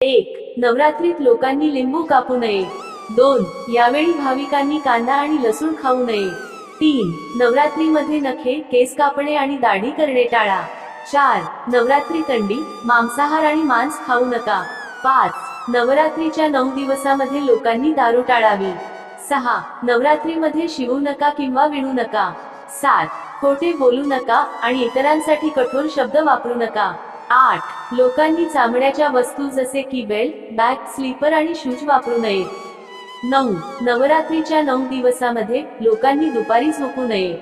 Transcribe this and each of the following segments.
1. नवरात्रीत लोकांनी लिंबू कापू नये. 2. यावेळी भाविकांनी कांदा आणि लसूण खाऊ नये. 3. नवरात्रीमध्ये नखे, केस कापणे आणि दाढी करणे टाळा. 4. नवरात्रीत अंडी, मांसाहार आणि मांस खाऊ नका. 5. नवरात्रीच्या 9 दिवसामध्ये लोकांनी दारू टाळावी. 6. नवरात्रीमध्ये शिवू नका किंवा विणू नका. 7. खोटे बोलू नका आणि इतरांसाठी कठोर शब्द वापरू नका. 8. लोकांनी चामड्याच्या वस्तू जसे की बेल्ट, बॅग, स्लीपर आणि शूज वापरू नये. 9. नवरात्रीच्या 9 दिवसामध्ये लोकांनी दुपारी झोपू नये.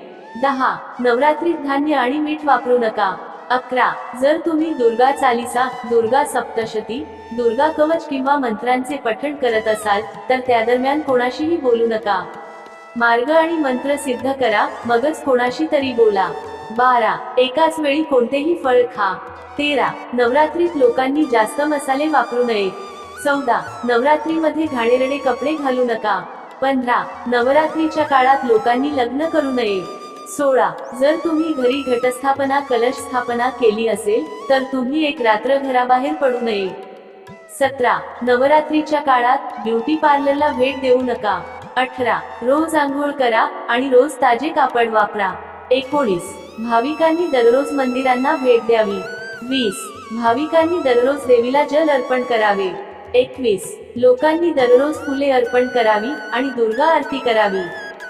10. नवरात्रीत धान्य आणि मीठ वापरू नका. 11. जर तुम्ही दुर्गा चालीसा, दुर्गा सप्तशती, दुर्गा कवच किंवा मंत्रांचे पठण करत असाल तर त्या दरम्यान कोणाशीही बोलू नका. मार्ग आणि मंत्र सिद्ध करा, मगच कोणाशी तरी बोला. 12. एकाच वेळी कोणतेही फळ खा. 13. नवरात्रीत लोकांनी जास्त मसाले वापरू नये. 14. नवरात्रीमध्ये घाणेरडे कपडे घालू नका. 15. नवरात्रीच्या काळात लोकांनी लग्न करू नये. 16. जर तुम्ही घरी घटस्थापना, कलश स्थापना केली असेल तर तुम्ही एक रात्र घराबाहेर पडू नये. 17. नवरात्रीच्या काळात ब्युटी पार्लरला भेट देऊ नका. 18. रोज आंघोळ करा आणि रोज ताजे कापड वापरा. 19. भाविकांनी दररोज मंदिरांना भेट द्यावी. 20. भाविकांनी दररोज देवीला जल अर्पण करावे. 21. लोकांनी दररोज फुले अर्पण करावी आणि दुर्गा आरती करावी.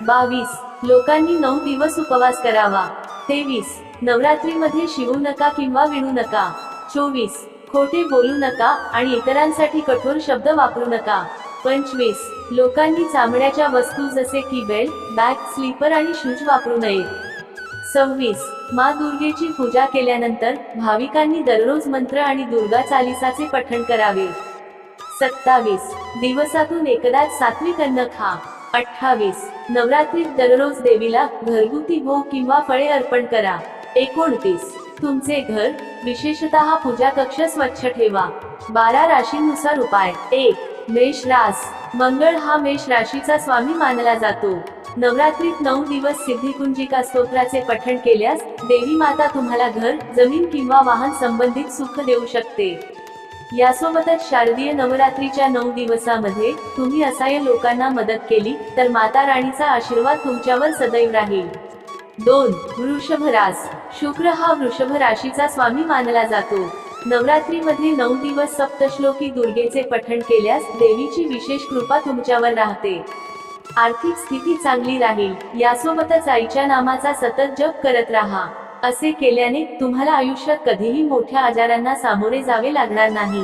22. लोकांनी 9 दिवस उपवास करावा. 23. नवरात्रीमध्ये शिवू नका किंवा विणू नका. 24. खोटे बोलू नका आणि इतरांसाठी कठोर शब्द वापरू नका. 25. लोकांनी चामड्याच्या वस्तू जसे की बेल्ट, बॅग, स्लीपर आणि शूज वापरू नये. 26. माँ दुर्गेची पूजा केल्यानंतर भाविकांनी दररोज मंत्र आणि दुर्गा चालीसाचे पठण करावे. 27. दिवसातून एकदाच सात्विक अन्न खा. 28. नवरात्रीत दररोज देवीला घरगुती भोग किंवा फळे अर्पण करा. 29. तुमचे घर, विशेषतः पूजा कक्ष स्वच्छ ठेवा. 12 राशींनुसार उपाय. 1. मेष रास. मंगळ हा मेष राशीचा स्वामी मानला जातो. नवरात्रीत 9 दिवस सिद्धिकुंजिका स्तोत्राचे पठण केल्यास देवी माता तुम्हाला घर, जमीन किंवा वाहन संबंधित सुख देऊ शकते. यासोबतच शारदीय नवरात्रीच्या 9 दिवसामध्ये तुम्ही असहाय्य लोकांना मदत केली तर माता राणीचा आशीर्वाद तुमच्यावर सदैव राहील. 2. वृषभ रास. शुक्र हा वृषभ राशीचा स्वामी मानला जातो. नवरात्रीमध्ये 9 दिवस सप्तश्लोकी दुर्गेचे पठण केल्यास देवीची विशेष कृपा तुमच्यावर राहते. आर्थिक स्थिती चांगली राहील. यासोबतच आईच्या नामाचा सतत जप करत राहा. असे केल्याने तुम्हाला आयुष्यात कधीही मोठ्या आजारांना सामोरे जावे लागणार नाही.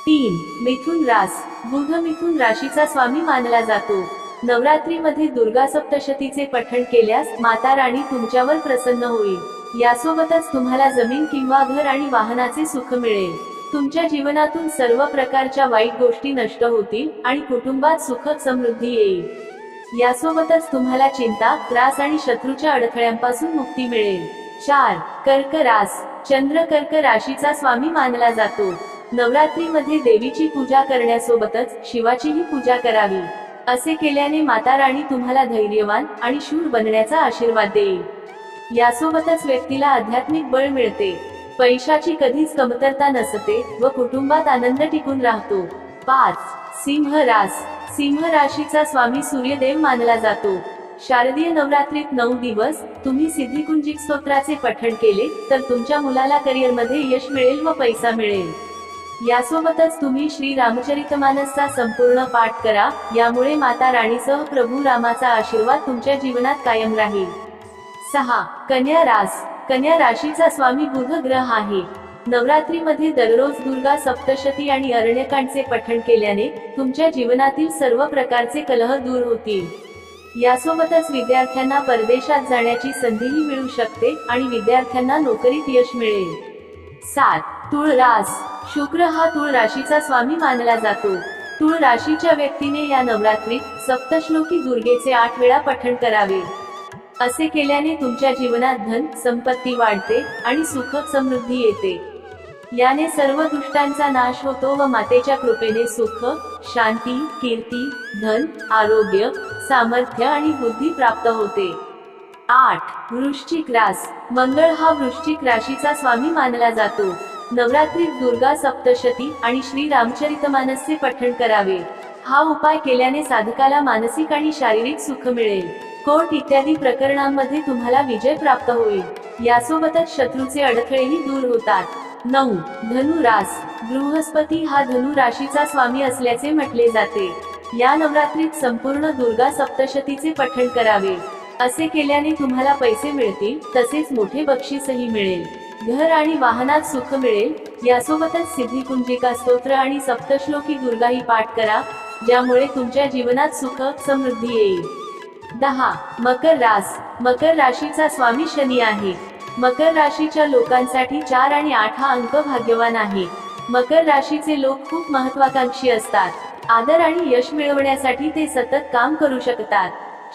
3. मिथुन रास. बुध मिथुन राशीचा स्वामी मानला जातो. नवरात्रीमध्ये दुर्गा सप्तशतीचे पठण केल्यास माता राणी तुमच्यावर प्रसन्न होईल. यासोबतच तुम्हाला जमीन किंवा घर आणि वाहनाचे सुख मिळेल. तुमच्या जीवनातून सर्व प्रकारच्या वाईट गोष्टी नष्ट होतील आणि कुटुंबात सुख समृद्धी येईल. यासोबतच तुम्हाला चिंता, त्रास आणि शत्रूच्या अडथळ्यांपासून मुक्ती मिळेल. 4. कर्क रास. चंद्र कर्क राशीचा स्वामी मानला जातो. नवरात्रीमध्ये देवीची पूजा करण्यासोबतच शिवाचीही पूजा करावी. असे केल्याने माता राणी तुम्हाला धैर्यवान आणि शूर बनण्याचा आशीर्वाद देईल. यासोबतच व्यक्तीला आध्यात्मिक बळ मिळते. पैशाची कधीच कमतरता नसते व कुटुंबात आनंद टिकून राहतो. 5. सिंह रास. सिंह राशीचा स्वामी सूर्यदेव मानला जातो. शारदीय नवरात्रीत 9 दिवस तुम्ही सिद्धिकुंजिक स्तोत्राचे पठण केले तर तुमच्या मुलाला करिअरमध्ये यश मिळेल व पैसा मिळेल. यासोबतच तुम्ही श्री रामचरितमानसचा संपूर्ण पाठ करा. यामुळे माता राणीसह प्रभू रामाचा आशीर्वाद तुमच्या जीवनात कायम राहील. 6. कन्या रास. कन्या राशीचा स्वामी बुध ग्रह आहे. नवरात्रीमध्ये दररोज दुर्गा सप्तशती आणि अरण्यकांडचे पठण केल्याने तुमच्या जीवनातील सर्व प्रकारचे कलह दूर होतील. यासोबतच विद्यार्थ्यांना परदेशात जाण्याची संधीही मिळू शकते आणि विद्यार्थ्यांना नोकरीत यश मिळेल. 7. तुळ रास. शुक्र हा तुळ राशीचा स्वामी मानला जातो. तुळ राशीच्या व्यक्तीने या नवरात्रीत सप्तश्लोकी दुर्गेचे 8 वेळा पठण करावे. असे केल्याने तुमच्या जीवनात धन, संपत्ती वाढते आणि सुख समृद्धी येते. याने सर्व दुष्टांचा नाश होतो व मातेच्या कृपेने सुख, शांती, कीर्ती, धन, आरोग्य, सामर्थ्य आणि बुद्धी प्राप्त होते. 8. वृश्चिक रास. मंगळ हा वृश्चिक राशीचा स्वामी मानला जातो. नवरात्रीत दुर्गा सप्तशती आणि श्री रामचरितमानसचे पठण करावे. हा उपाय केल्याने साधकाला मानसिक आणि शारीरिक सुख मिळेल. कोर्ट इत्यादी प्रकरणांमध्ये तुम्हाला विजय प्राप्त होईल. यासोबतच शत्रूचे अडथळेही दूर होतात. 9. धनु रास. बृहस्पती हा धनु राशीचा स्वामी असल्याचे म्हटले जाते. या नवरात्रीत संपूर्ण दुर्गा सप्तशतीचे पठण करावे. असे केल्याने तुम्हाला पैसे मिळतील, तसेच मोठे बक्षीसही मिळेल. घर आणि वाहनात सुख मिळेल. यासोबतच सिद्धिकुंजिका स्तोत्र आणि सप्तश्लोकी दुर्गाही पाठ करा, ज्यामुळे तुमच्या जीवनात सुख समृद्धी येईल. 10. मकर रास. मकर राशीचा स्वामी शनी आहे. मकर राशीच्या लोकांसाठी 4 आणि 8 हा अंक भाग्यवान आहे. मकर राशीचे लोक खूप महत्वाकांक्षी असतात. आदर आणि यश मिळवण्यासाठी ते सतत काम करू शकतात.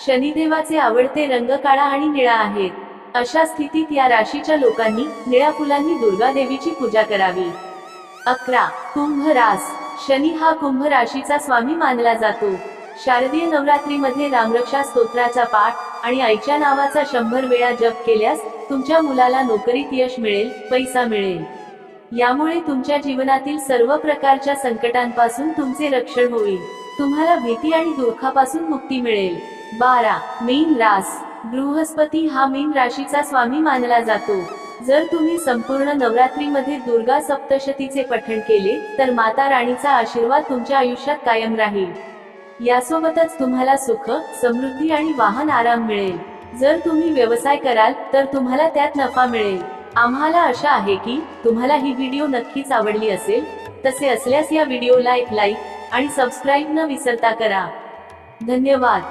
शनिदेवाचे आवडते रंग काळा आणि निळा आहेत. अशा स्थितीत या राशीच्या लोकांनी निळ्या फुलांनी दुर्गा देवीची पूजा करावी. 11. कुंभ रास. शनी हा कुंभ राशीचा स्वामी मानला जातो. शारदीय नवरात्रीमध्ये रामरक्षा स्तोत्राचा पाठ आणि आईच्या नावाचा 100 वेळा जप केल्यास तुमच्या मुलाला नोकरीत यश मिळेल, पैसा मिळेल. यामुळे तुमच्या जीवनातील सर्व प्रकारच्या संकटांपासून तुमचे रक्षण होईल. तुम्हाला भीती आणि दुःखापासून मुक्ती मिळेल. 12. मीन रास. बृहस्पती हा मीन राशीचा स्वामी मानला जातो. जर तुम्ही संपूर्ण नवरात्रीमध्ये दुर्गा सप्तशतीचे पठण केले तर माता राणीचा आशीर्वाद तुमच्या आयुष्यात कायम राहील. यासोबतच तुम्हाला सुख, समृद्धी आणि वाहन आराम मिळेल. जर तुम्ही व्यवसाय कराल तर तुम्हाला त्यात नफा मिळेल. आम्हाला आशा आहे की तुम्हाला ही व्हिडिओ नक्कीच आवडली असेल. तसे असल्यास या व्हिडिओला एक लाईक आणि सबस्क्राईब न विसरता करा. धन्यवाद.